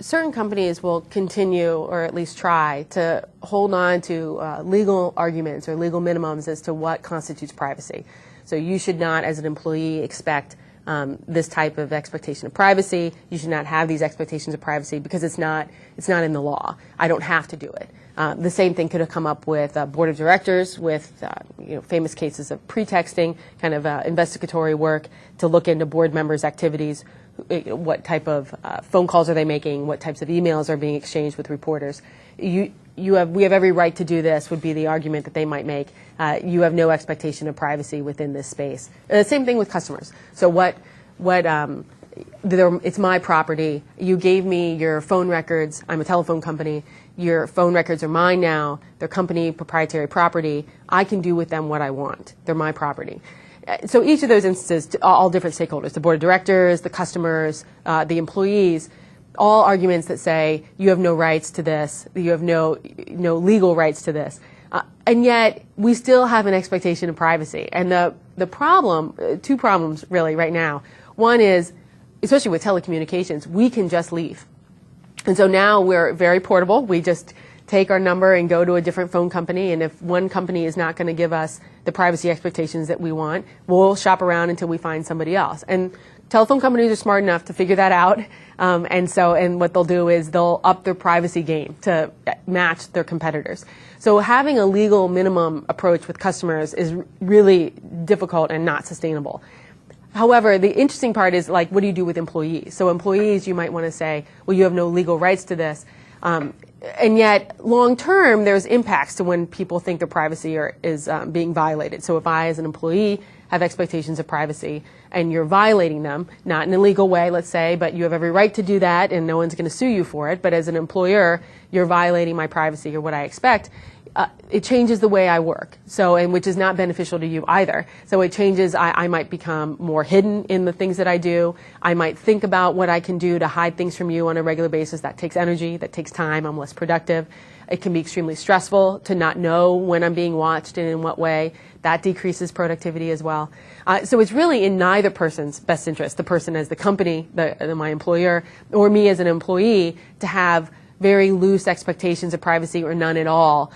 certain companies will continue, or at least try, to hold on to legal arguments or legal minimums as to what constitutes privacy. So you should not, as an employee, expect this type of expectation of privacy. You should not have these expectations of privacy because it's not in the law. I don't have to do it. The same thing could have come up with board of directors, with famous cases of pretexting, kind of investigatory work to look into board members' activities. What type of phone calls are they making? What types of emails are being exchanged with reporters? We have every right to do this would be the argument that they might make. You have no expectation of privacy within this space. Same thing with customers. So it's my property. You gave me your phone records. I'm a telephone company. Your phone records are mine now. They're company proprietary property. I can do with them what I want. They're my property. So each of those instances, all different stakeholders, the board of directors, the customers, the employees, all arguments that say you have no rights to this, you have no legal rights to this. And yet we still have an expectation of privacy. And the problem, two problems really right now. One is, especially with telecommunications, we can just leave. And so now we're very portable. We just take our number and go to a different phone company, and if one company is not going to give us the privacy expectations that we want, we'll shop around until we find somebody else. And telephone companies are smart enough to figure that out, and what they'll do is they'll up their privacy game to match their competitors. So having a legal minimum approach with customers is really difficult and not sustainable. However, the interesting part is, like, what do you do with employees? So employees, you might want to say, well, you have no legal rights to this. And yet, long term, there's impacts to when people think their privacy is being violated. So if I, as an employee, have expectations of privacy and you're violating them, not in a legal way, let's say, but you have every right to do that and no one's going to sue you for it, but as an employer, you're violating my privacy or what I expect, it changes the way I work, and which is not beneficial to you either. So it changes, I might become more hidden in the things that I do. I might think about what I can do to hide things from you on a regular basis. That takes energy, that takes time, I'm less productive. It can be extremely stressful to not know when I'm being watched and in what way. That decreases productivity as well. So it's really in neither person's best interest, the person as the company, my employer, or me as an employee, to have very loose expectations of privacy or none at all.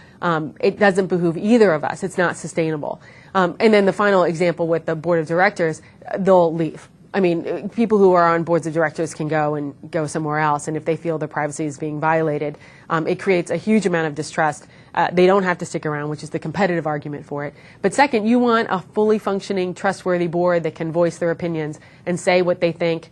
It doesn't behoove either of us. It's not sustainable. And then the final example with the board of directors, they'll leave. I mean, people who are on boards of directors can go somewhere else, and if they feel their privacy is being violated, it creates a huge amount of distrust. They don't have to stick around, which is the competitive argument for it. But second, you want a fully functioning, trustworthy board that can voice their opinions and say what they think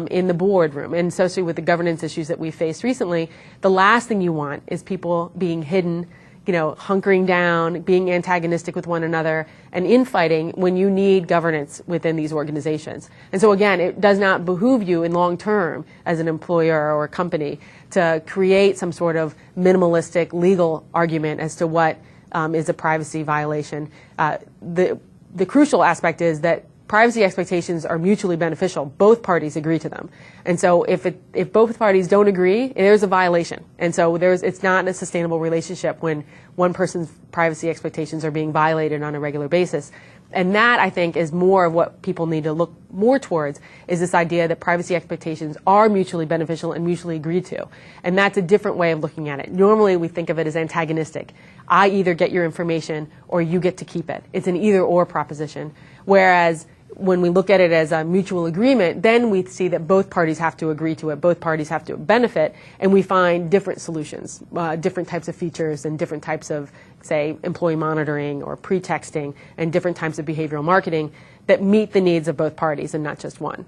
in the boardroom. And especially with the governance issues that we've faced recently, the last thing you want is people being hidden, hunkering down, being antagonistic with one another, and infighting when you need governance within these organizations. And so again, it does not behoove you in long term as an employer or a company to create some sort of minimalistic legal argument as to what is a privacy violation. The crucial aspect is that privacy expectations are mutually beneficial. Both parties agree to them. And so if both parties don't agree, there's a violation. And so it's not a sustainable relationship when one person's privacy expectations are being violated on a regular basis. And that, I think, is more of what people need to look more towards, is this idea that privacy expectations are mutually beneficial and mutually agreed to. And that's a different way of looking at it. Normally, we think of it as antagonistic. I either get your information or you get to keep it. It's an either-or proposition. Whereas when we look at it as a mutual agreement, then we see that both parties have to agree to it, both parties have to benefit, and we find different solutions, different types of features and different types of, say, employee monitoring or pretexting and different types of behavioral marketing that meet the needs of both parties and not just one.